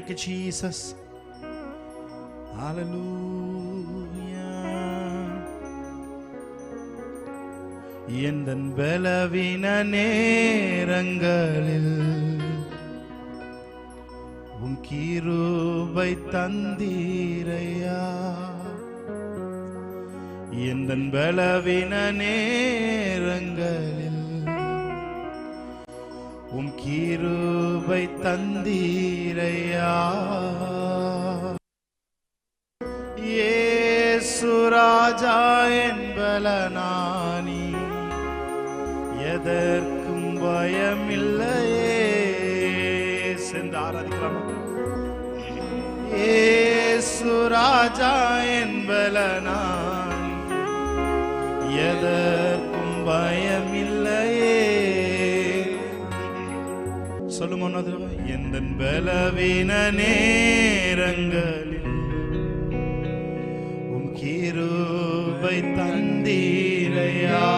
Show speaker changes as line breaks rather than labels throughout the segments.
Thank you, Jesus. Hallelujah. எந்தன் பலவீன நேரங்களில் உம் கிருபை தந்தீரையா. எந்தன் பலவீன நேரங்களில் உம் கிருபை தந்தீரையா. இயேசு ராஜா என் பலனானி, எதற்கும் பயமில்லையே. சென்று ஆராதிக்கலாம். இயேசு ராஜா என் பலனானி, எதற்கும் பயமில்லையே. சொல்லுமோ எந்தன் பலவீன நேரங்களில் உம் கிருபை தந்தீரையா.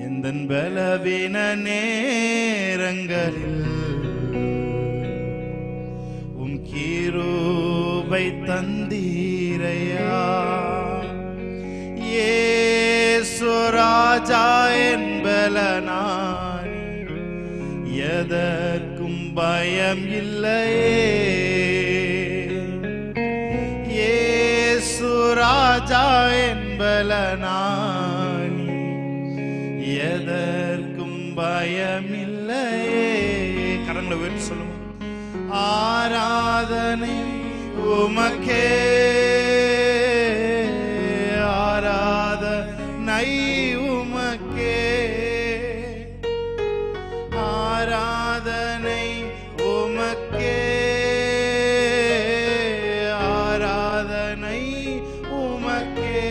எந்தன் பலவீன நேரங்களில் உம் கிருபை தந்தீரையா. இயேசு ராஜா என் பலனானி, எதற்கும் பயம் இல்லையே. இயேசு ராஜா என் பலனானி, எதற்கும் பயம் இல்லையே. கரங்களை உயர்த்தி சொல்லுவோம். ஆராதனை உமக்கே, ஆராதனை உமக்கே, ஆராதனை உமக்கே, ஆராதனை உமக்கே.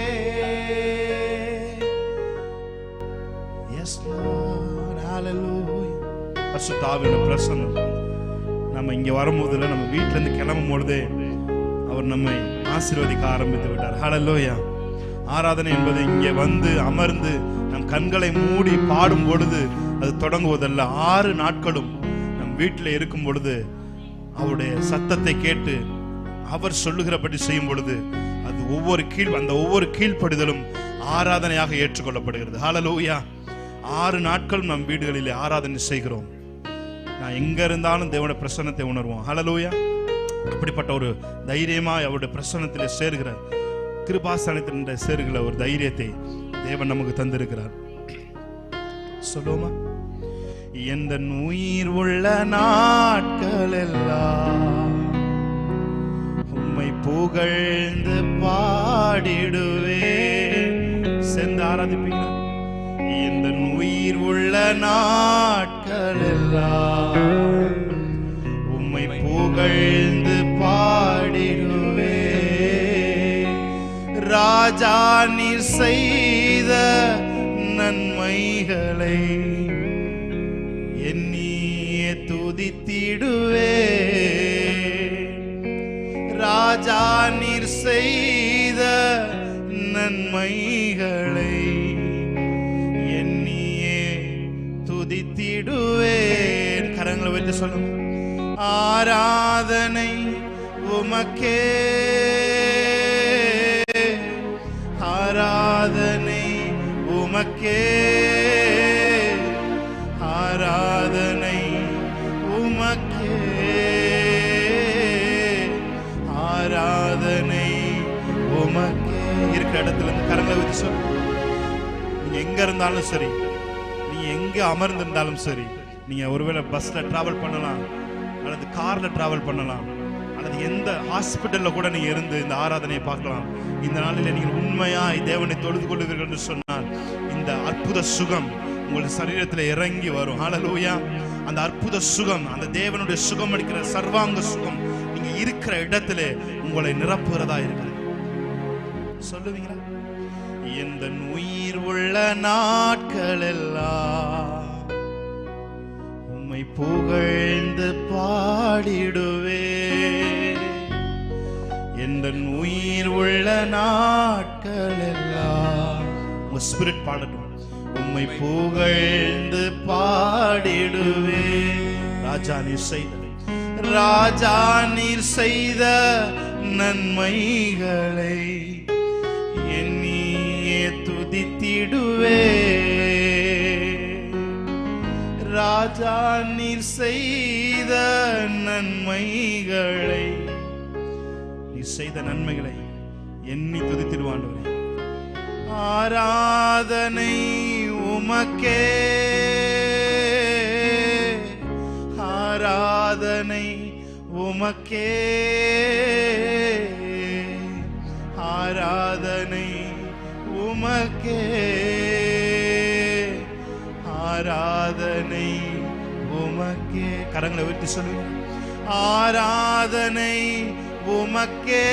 Yes Lord, hallelujah. பரிசுத்த ஆவியோட பிரசன்னம் நம்ம இங்க வரும்போதுல, நம்ம வீட்டுல இருந்து கிளம்பும் பொழுதே அவர் நம்மை ஆசீர்வதிக்க ஆரம்பித்து விட்டார். ஹல்லேலூயா. ஆராதனை என்பது இங்கே வந்து அமர்ந்து நம் கண்களை மூடி பாடும் பொழுது அது தொடங்குவதல்ல. 6 நாட்களும் நம் வீட்டில் இருக்கும் பொழுது அவருடைய சத்தத்தை கேட்டு அவர் சொல்லுகிறபடி செய்யும் பொழுது அது ஒவ்வொரு கீழ்ப்படிதலும் ஆராதனையாக ஏற்றுக்கொள்ளப்படுகிறது. ஹல்லேலூயா. 6 நாட்களும் நம் வீடுகளிலே ஆராதனை செய்கிறோம். நான் எங்க இருந்தாலும் தேவனுடைய பிரசன்னத்தை உணர்வோம். ஹல்லேலூயா. அப்படிப்பட்ட ஒரு தைரியமாய் அவருடைய பிரசன்னத்திலே சேர்கிற, கிருபாசனத்தின் சேர்கிற ஒரு தைரியத்தை தேவன் நமக்கு தந்திருக்கிறார். சொல்லுவோமா? எந்த உயிர் உள்ள நாட்கள் எல்லாம் உம்மை புகழ்ந்து பாடிடுவேன். சேர்ந்து ஆராதிப்பீங்க. எந்த உயிர் உள்ள நாட்கள் எல்லாம் உம்மை புகழ்ந்து பாடிடுவேன். ராஜா நீர் செய்த நன்மைகளை எண்ணியே துதித்திடுவேன். ராஜா நீர் செய்த நன்மைகளை எண்ணியே துதித்திடுவேன். கரங்களை வைத்து சொல்லுங்க. ஆராதனை உமக்கே, ஆராதனை உமக்கே, ஆராதனை உமக்கே, ஆராதனை உமக்கே. இருக்கிற இடத்துல இருந்து கரங்களை வச்சு சொல்லு. நீங்க எங்க இருந்தாலும் சரி, நீங்க எங்க அமர்ந்திருந்தாலும் சரி, நீங்க ஒருவேளை பஸ்ல டிராவல் பண்ணலாம், அல்லது கார்ல டிராவல் பண்ணலாம், அல்லது எந்த ஹாஸ்பிட்டல்ல கூட நீங்க இருந்து இந்த ஆராதனையை பார்க்கலாம். இந்த நாளில் நீங்கள் உண்மையாய் தேவனை தொழுது கொள்வீர்கள் என்று சொன்னால் இந்த அற்புத சுகம் உங்களுடைய சரீரத்தில் இறங்கி வரும். ஹல்லேலூயா. அந்த அற்புத சுகம், அந்த தேவனுடைய சுகம் அளிக்கிற சர்வாங்க சுகம் நீங்க இருக்கிற இடத்துல உங்களை நிரப்புகிறதா இருக்கிறது. சொல்லுவீங்களா? எந்த உயிர் உள்ள நாட்கள் எல்லாம் உம்மை புகழ்ந்து பாடிடுவேன். எந்த உயிர் உள்ள நாட்கள் எல்லாம் உங்க ஸ்பிரிட் பாடட்டும். உம்மை புகழ்ந்து பாடிடுவேன். ராஜா நீர் செய்த நன்மைகளை எண்ணியே துதித்திடுவே. ராஜா நீர் செய்த நன்மைகளை, நீர் செய்த நன்மைகளை எண்ணி துதித்திடுவாண்டவரே. ஆராதனை உமக்கே, ஆராதனை உமக்கே, ஆராதனை உமக்கே, ஆராதனை உமக்கே. கரங்களை உயர்த்தி சொல்லுங்க. ஆராதனை உமக்கே,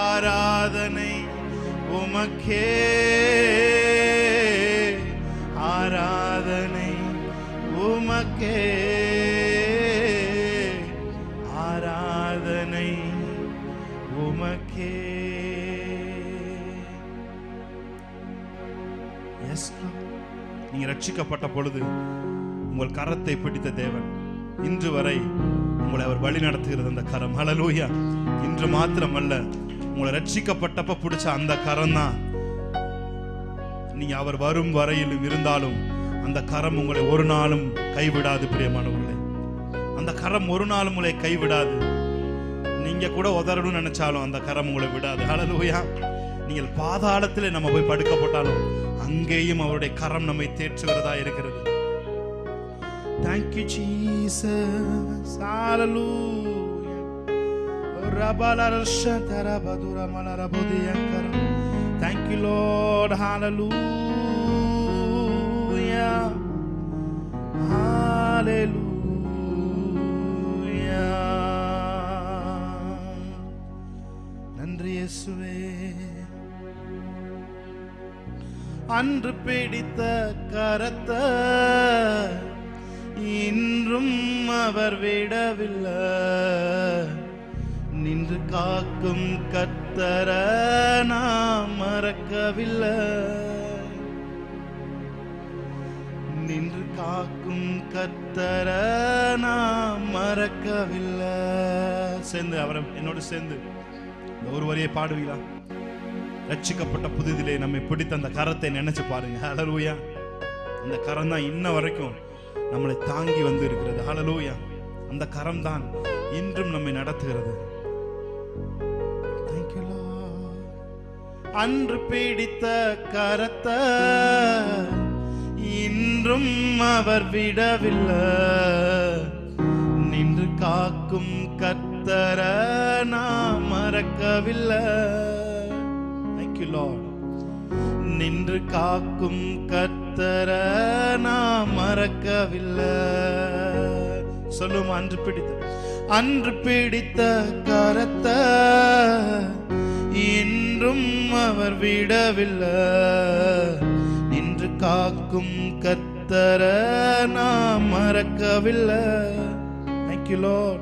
ஆராதனை உமக்கே, ஆராதனை உமக்கே, ஆராதனை உமக்கே. நீங்க ரட்சிக்கப்பட்ட பொழுது உங்கள் கரத்தை பிடித்த தேவன் இன்று வரை உங்களை அவர் வழி நடத்துகிறது. அந்த கரம், ஹல்லேலூயா. இன்று மாத்திரம் அல்ல, உங்களை ரட்சிக்கப்பட்டப்ப பிடிச்ச அந்த கரம் தான் நீங்க அவர் வரும் வரையிலும் இருந்தாலும் அந்த கரம் உங்களை ஒரு நாளும் கைவிடாது. பிரியமானவர்களே, அந்த கரம் ஒரு நாளும் உங்களை கைவிடாது. நீங்க கூட உதறணும்னு நினைச்சாலும் அந்த கரம் உங்களை விடாது. ஹல்லேலூயா. நீங்கள் பாதாளத்திலே நம்ம போய் படுக்கப்பட்டாலும் அங்கேயும் அவருடைய கரம் நம்மை தேற்றுகிறதா இருக்கிறது. Thank you Jesus. Hallelujah. Thank you Lord. Hallelujah. Hallelujah. நன்றி இயேசுவே. அன்று பிடித்த கரத்தை இன்றும் அவர் விடவில்லை. நின்று காக்கும் கர்த்தரை நாம் மறக்கவில்லை. நின்று காக்கும் கர்த்தரை நாம் மறக்கவில்லை. சேர்ந்து அவரை என்னோடு சேர்ந்து இந்த ஒரு வரியை பாடுவீங்களா? ரட்சிக்கப்பட்ட புதிதிலே நம்மை பிடித்த அந்த கரத்தை நினைச்சு பாருங்க. ஹல்லேலூயா. அந்த கரம் தான் இன்ன வரைக்கும் நம்மளை தாங்கி வந்து இருக்கிறது. ஹல்லேலூயா. அந்த கரம் தான் இன்றும் நம்மை நடத்துகிறது. Thank you Lord. அன்று பிடித்த கரத்தை இன்றும் அவர் விடவில்லை. நின்று காக்கும் கர்த்தரை நாம் மறக்கவில்லை. Lord. நின்று காக்கும் கர்த்தரை நாம் மறக்கவில்லை. சொல்லும். அன்று பிடித்த கரத்தை இன்றும் அவர் விடவில்லை. நின்று காக்கும் கர்த்தரை நாம் மறக்கவில்லை. Thank you Lord.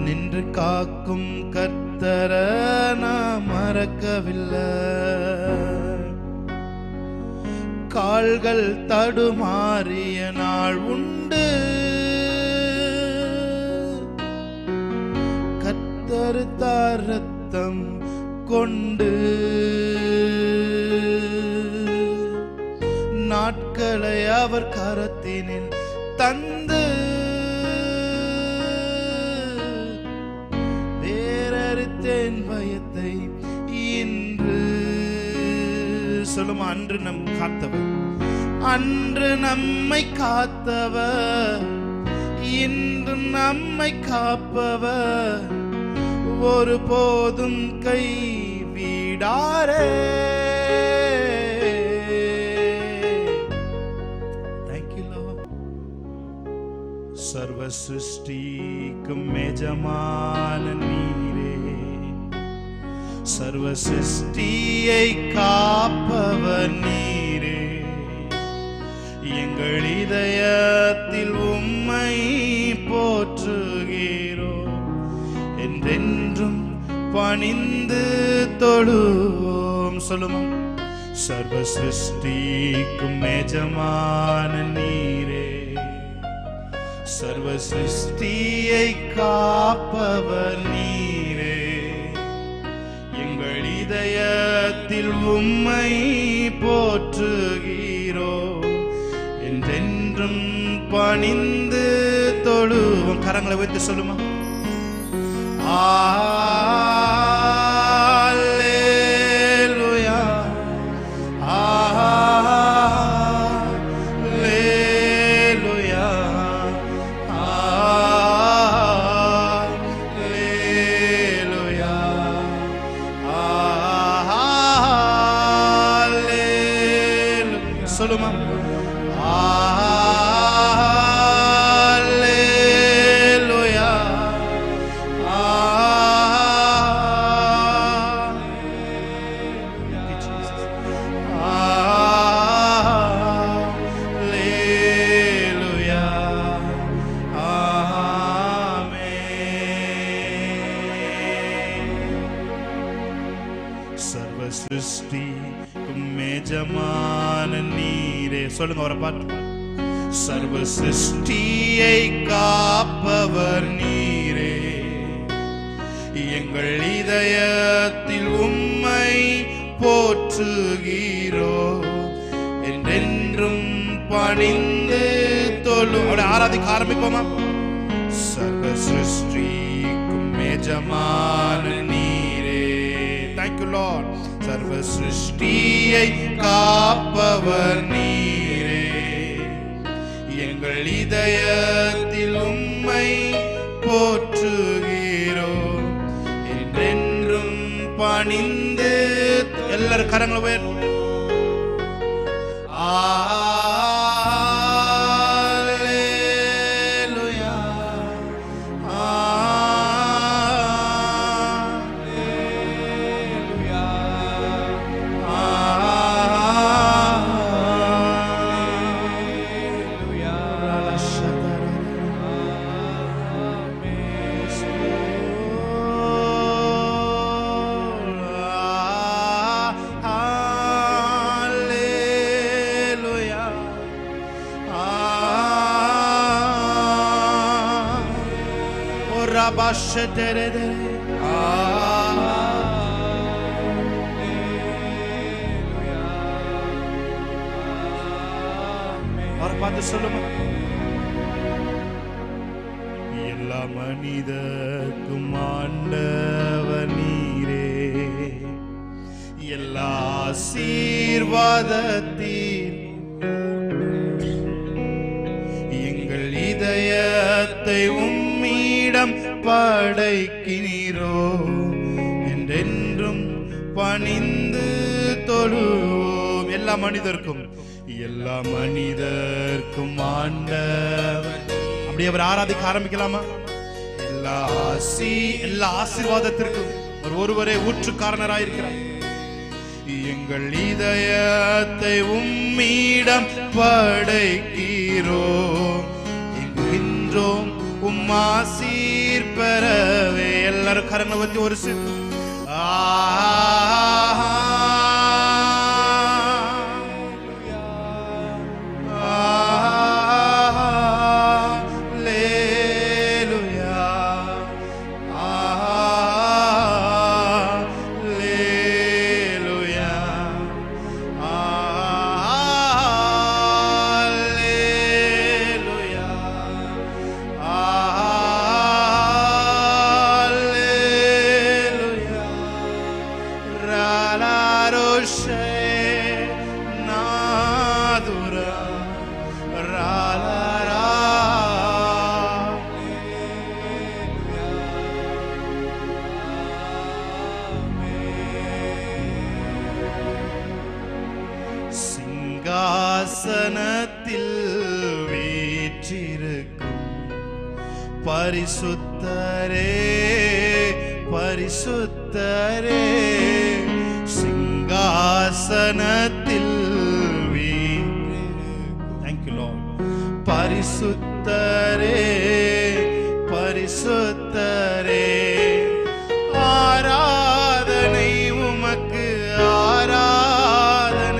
நின்று காக்கும் கர்த்தரை நாம் மறக்கவில்லை. கால்கள் தடுமாறிய நாள் உண்டு. கர்த்தர் தார் ரத்தம் கொண்டு நாட்களை அவர் கரத்தினில் தந்து பயத்தை இன்று சொல்லுமா. அன்று நம் காத்தவர், அன்று நம்மை காத்தவர், இன்று நம்மை காப்பவர், ஒரு போதும் கை விடாரே. Thank you Lord. சர்வ சிருஷ்டிக்கும் எஜமான நீரே, சர்வ சிருஷ்டியை காப்பவர் நீரே. எங்கள் இதயத்தில் உம்மை போற்றுகிறோம். என்றென்றும் பணிந்து தொழுவோம். சொல்லுவோம். சர்வ சிருஷ்டிக்கும் எஜமான நீரே, சர்வ சிருஷ்டியை காப்பவர் நீரே, எங்கள் இதயத்தில் உம்மை போற்றுகிறோ, என்றென்றும் பணிந்து தொழுவோம். கரங்களை வைத்து சொல்லுமா? சொல்லுமா? சர்வ சிருஷ்டிக்கும் எஜமான நீரே, சொல்லுங்க அவரை பார்த்து. சர்வ சிருஷ்டியை காப்பவர் நீரே, எங்கள் இதயத்தில் உம்மை போற்றுகிறோ, என்றென்றும் பணிந்து தொழும். அவரை ஆராதிக்க ஆரம்பிப்போமா? சர்வ சிருஷ்டிக்கும் எஜமான நீரே, thank you Lord. சர்வ சிருஷ்டியை காப்பவர் நீரே, எங்கள் இதயத்தில் உம்மை போற்றுகிறோ, என்றென்றும் பணிந்து. எல்லாரும் கரங்களை உயர்த்தி பார்த்து சொல்லுமா? எல்லா மனிதர்க்கும் ஆண்டவர் நீரே, எல்லா ஆசீர்வாதத்தில் எங்கள் இதயத்தை உம்மிடம் படைக்கிறோ, என்றென்றும் பணிந்து தொழுவோம். எல்லா மனிதர்க்கும், எல்லா மனிதர்க்கும் ஆண்டவர். அப்படி அவர் ஆராதிக்க ஆரம்பிக்கலாமா? எல்லா ஆசீர்வாதத்திற்கும் ஒருவரே ஊற்றுக்காரனராயிருக்கிறார். எங்கள் இதயத்தை உம்மிடம் படைக்கிறோ, என்கின்றோம் உம் ஆசீர் பெறவே. எல்லாரும் கரங்களை வச்சு ஒரு சிங்காசனத்தில் வீற்றிருக்கும் பரிசுத்தரே, பரிசுத்தரே, சிங்காசனத்தில் வீற்றிருக்கும். Thank you Lord. பரிசுத்தரே, பரிசுத்தரே, ஆராதனை உமக்கு, ஆராதனை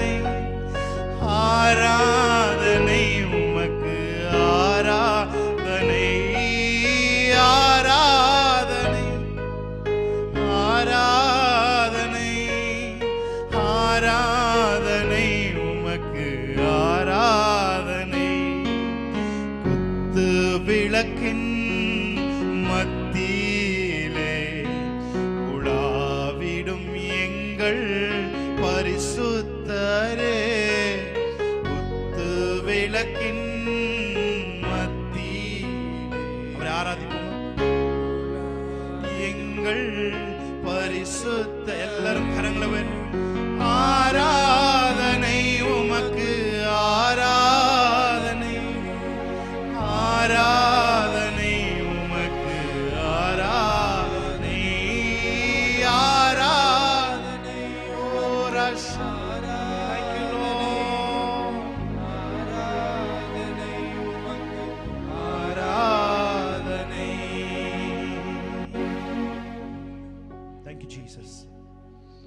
பரிசுத்த எல்லாரும் கரங்களை உயர்த்தி ஆராதனை உமக்கு ஆராதனை ஆராதனை உமக்கு ஆராதனை ஆராதனை ஓ ரஷா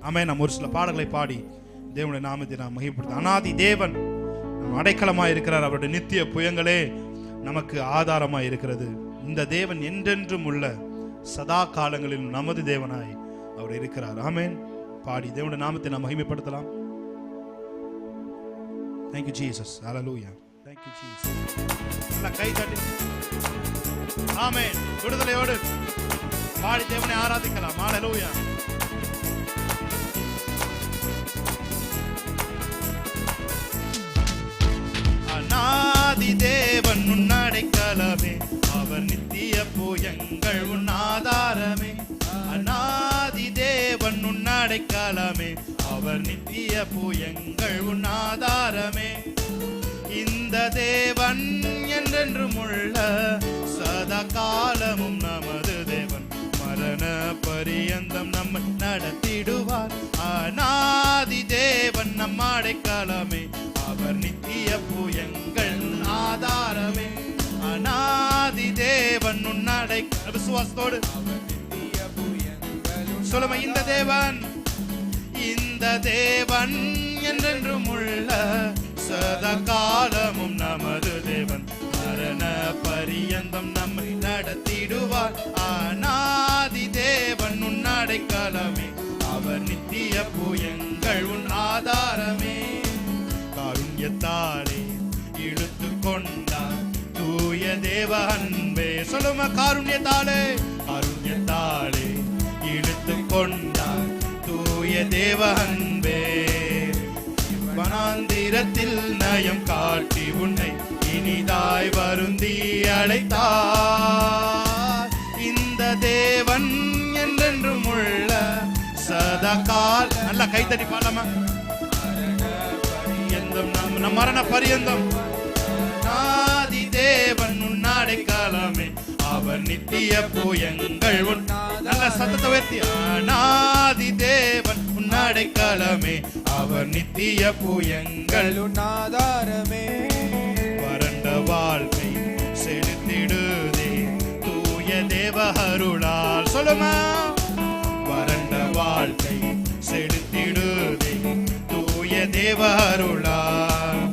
ஆமென். நாம் ஒரு சில பாடல்களை பாடி தேவனுடைய நாமத்தை நாம் மகிமைப்படுத்த. அநாதி தேவன் நம் அடைக்கலமாய் இருக்கிறார். அவருடைய நித்திய புயங்களே நமக்கு ஆதாரமாய் இருக்கிறது. இந்த தேவன் என்றென்றும் உள்ள சதா காலங்களில் நமது தேவனாய் அவர் இருக்கிறார். ஆமென். பாடி தேவனுடைய நாமத்தை நாம் மகிமைப்படுத்தலாம். Thank you Jesus. Hallelujah. Thank you Jesus. நல்ல கை தட்டி ஆமென். விடுதலையோடு பாடி தேவனை ஆராதிக்கலாம். Hallelujah. அநாதி தேவன் உன் அடைக்கலமே, அவர் நித்திய புயங்கள் உன் ஆதாரமே. அநாதி தேவன் உன் அடைக்கலமே, அவர் நித்திய புயங்கள் உன் ஆதாரமே. இந்த தேவன் என்றென்றும் உள்ள சதா காலமும் நமது தேவன், மரண பரியந்தம் நம்மை நடத்திடுவார். அநாதி தேவன் நம் அடைக்கலமே, அவர் நித்திய புயங்கள் ஆதாரமே. அநாதி தேவன் உன் அடைக்கல விசுவாசத்தோடு சொல்லுமா, இந்த தேவன் என்றென்றும் உள்ள சதா காலமும் நமது தேவன், மரண பரியந்தம் நம்மை நடத்திடுவார். அநாதி தேவன் உன் அடைக்கலமே, அவர் நித்திய புயங்கள் உன் ஆதாரமே. காருண்யத்தாலே இழுத்து கொண்டார் தூய தேவ அன்பே. சொல்லுமா, காருண்யத்தாலே காருண்யத்தாலே இழுத்து கொண்டார் தூய தேவ அன்பே. வனாந்திரத்தில் நயம் காட்டி உன்னை இனிதாய் வருந்தி அழைத்தார். இந்த தேவன் என்றென்றும் உள்ள சதா கால நல்ல கைத்தடி பாடலாமா, நம் மரண பரியந்தம். நாதி தேவன் உன் அடைக்கலமே, அவர் நித்திய புயங்கள் உன் நல்ல சத்தத்தை உயர்த்தி. நாதி தேவன் உன் அடைக்கலமே, அவர் நித்திய புயங்கள் உன் ஆதாரமே. வறண்ட வாழ்க்கை செலுத்திடுதே தூய தேவ அருளால். சொல்லுமா, வறண்ட வாழ்க்கை செலுத்திடுதே தூய தேவ அருளால்.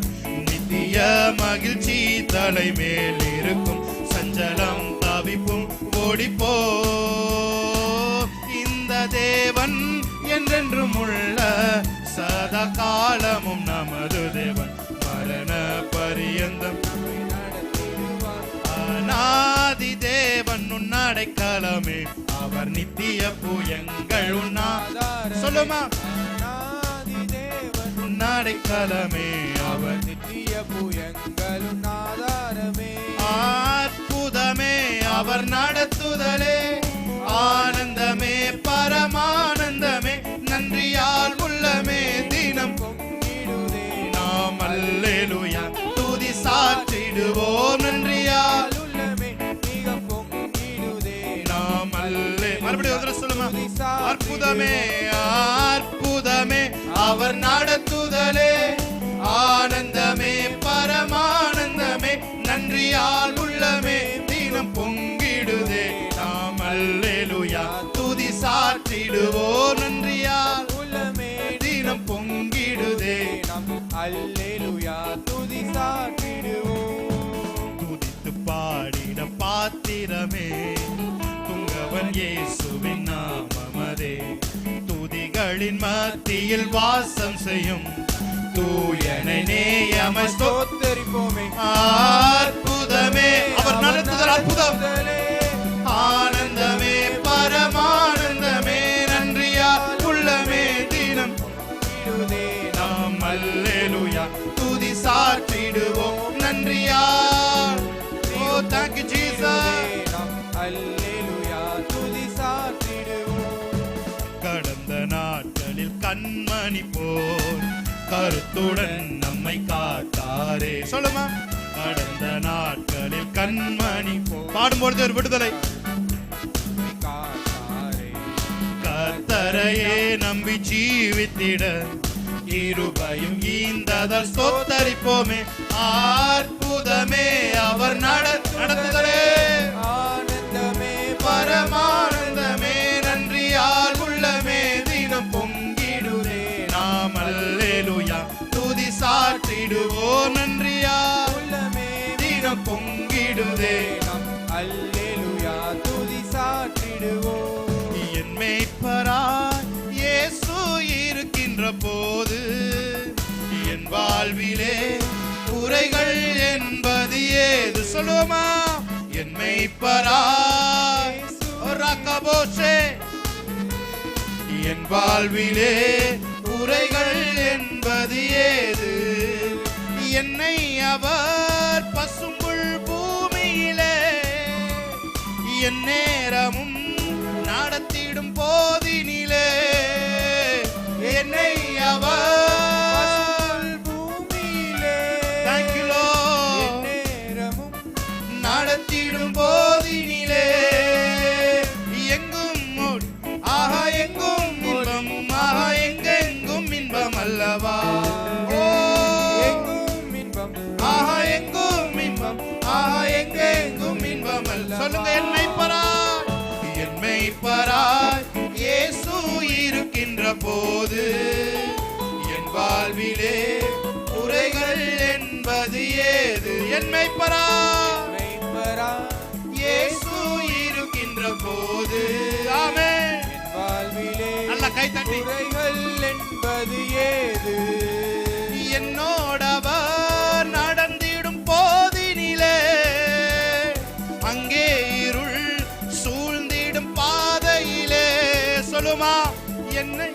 நித்திய மகிழ்ச்சி தலை மேல் இருக்கும், சஞ்சலம் தவிப்பும் ஓடிப்போ. இந்த தேவன் என்றென்றும் உள்ள சதா காலமும் நமது தேவன், மரண பரியந்தம் அநாதி தேவன் உன் அடைக்கலமே, அவர் நித்திய புயங்கள் உன் ஆதாரமே. சொல்லுமா, அடைக்கலமே, அவர் நித்திய புயங்கள் உன் ஆதாரமே. அற்புதமே அவர் நடத்துதலே, ஆனந்தமே பரமானந்தமே. நன்றியால் உள்ளமே தினம் பொங்கிடுதே, நாம் அல்லேலூயா துதி சாற்றிடுவோம். நன்றியால் உள்ளமே மிக பொங்கிடுதே, நாம் அல்லே. மறுபடியும் சொல்லுமா, அற்புதமே அற்புதமே அவர் நடத்துதலே, ஆனந்தமே பரமானந்தமே. நன்றியால் உள்ளமே தினம் பொங்கிடுதே, நாம் அல்லேலூயா துதி சாற்றிடுவோம். நன்றியால் உள்ளமே தினம் பொங்கிடுதே, நாம் அல்லேலூயா துதி சாற்றிடுவோம். துதித்து பாடிட பாத்திரமே, துங்கவன் இயேசுவின் நாமமதே. துதிகளின் மத்தியில் வாசம் செய்யும் தூயனை நேயமை ஸ்தோத்திரிப்போமே. அற்புதமே அவர் நடத்துதல், அற்புதம் ஆனந்தமே பரமானந்தமே. நன்றியால் உள்ளமே தினம் நாம் அல்லேலூயா துதி சாற்றிடுவோம். நன்றியால் ஓ thank you Jesus, அல்லேலூயா துதி சாற்றிடுவோம். கண்மணி போல் கருத்துடன் நம்மை காத்தாரே. சொல்லுமா, கடந்த நாட்களில் கண்மணி பாடும்பொழுது ஒரு விடுதலை. கர்த்தரையே நம்பி ஜீவித்திட கிருபையும் ஈந்ததால் ஸ்தோத்தரிப்போமே. அற்புதமே அவர் நடத்துதலே,
ஆனந்தமே
பரமானந்தமே, நன்றியால் உள்ளமே தினம் பொங்கிடுதே. நாம் அல்லேலூயா துதி சாற்றிடுவோம், நன்றியால்
உள்ளமே
தினம் பொங்கிடுதே.
நாம் அல்லேலூயா துதி சாற்றிடுவோம்.
என் மேய்ப்பராய் இயேசு இருக்கின்ற போது என் வாழ்விலே குறைகள் என்பது ஏது? சொல்லுவோமா, என் மேய்ப்பராய் ரக்கபோசே, என் வாழ்விலே குறைகள் என்பது ஏது? என்னை அவர் பசும்புல் பூமியிலே என் நேரமும் நடத்திடும் போதினிலே, என்னை அவர்
பூமியிலே நேரமும்
நடத்திடும் போதினிலே, எங்கும் ஆஹா எங்கும் இன்பம், ஆஹா எங்கெங்கும் இன்பம் அல்லவா. ஓ
எங்கும் இன்பம்,
ஆஹா எங்கும் இன்பம், ஆஹா எங்கெங்கும் இன்பம் அல்ல. சொல்லுங்க, என்னை பராய், என்னை பராய் இயேசு இருக்கின்ற போது என் வாழ்விலே குறைகள் என்பது ஏது? என்னை பராய் இயேசு இருக்கின்ற போது, ஆமென்,
என் வாழ்விலே
நல்ல கை தட்டி,
குறைகள் என்பது ஏது?
என்னோடவர் நடந்திடும் போதினிலே அங்கே இருள் சூழ்ந்திடும் பாதையிலே. சொல்லுமா, என்னை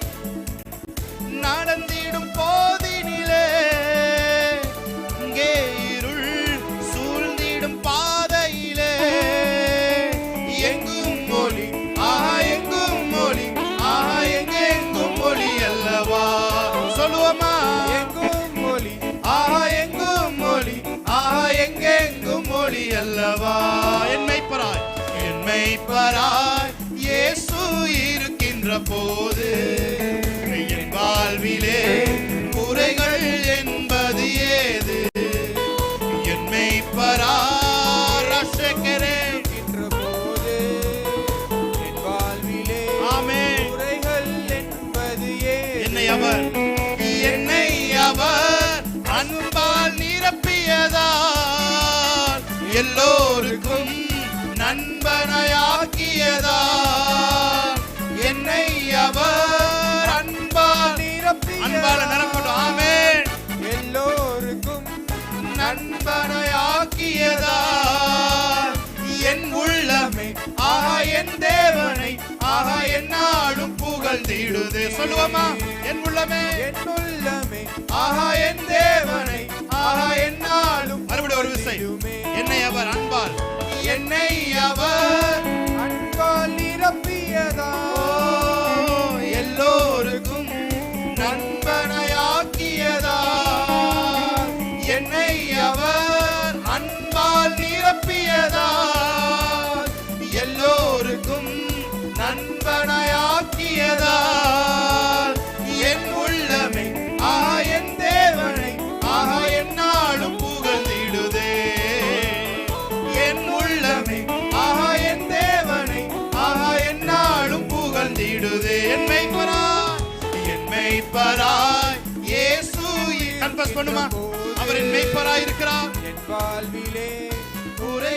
நடந்திடும் போதினிலே அங்கே இருள் சூழ்ந்திடும் பாதையிலே, எங்கும் மொழி, ஆஹா எங்கும் மொழி, ஆஹா எங்கெங்கும் மொழி அல்லவா. சொல்லுவோமா,
எங்கும் மொழி,
ஆஹா எங்கும் மொழி, ஆஹா எங்கெங்கும் மொழி அல்லவா. என்னை பராய், என்னை பராய் இயேசு இருக்கின்ற போது என் வாழ்விலே குறைகள் என்பது ஏது? என்னை பராய் ரட்சகரே
என்ற போது என் வாழ்விலே
ஆமென்.
குறைகள் என்பது ஏது?
என்னை அவர் அன்பால் நிரப்பியதால், எல்லோருக்கும் நண்பனாயாக்கியதால், என்னை அவர் அன்பால் நிரப்பட்டும், ஆமென்,
எல்லோருக்கும்
நண்பனாயாக்கியதால், என் உள்ளமே ஆஹா என் தேவனை, ஆஹா என்னாலும் புகழ்ந்திடுதே. சொல்லுவோமா, என் உள்ளமே,
என் உள்ளமே
ஆஹா என் தேவனை, ஆஹா என்னாலும். மறுபடியும் ஒரு விசை,
புகழ்ந்திடுமே.
என்னை அவர் அன்பால், என்னை அவர்
அன்பால் நிரப்பியதா,
எல்லோருக்கும் நண்பனாயாக்கியதா, என்னை அவர் அன்பால் நிரப்பியதா, எல்லோருக்கும் நண்பனாயாக்கியதா, என் உள்ளமே ஆஹா என் தேவனை, ஆஹா என்னாலும் புகழ்ந்திடுதே. என் உள்ளமே ஆஹா என் தேவனை, ஆஹா என்னாலும் புகழ்ந்திடுதே. என் மேய்ப்பராய், என் மேய்ப்பராய் இயேசு. கன்ஃபஸ் பண்ணுமா, அவர் என் மேய்ப்பராய் இருக்கிறார்.
என் வாழ்விலே
குறை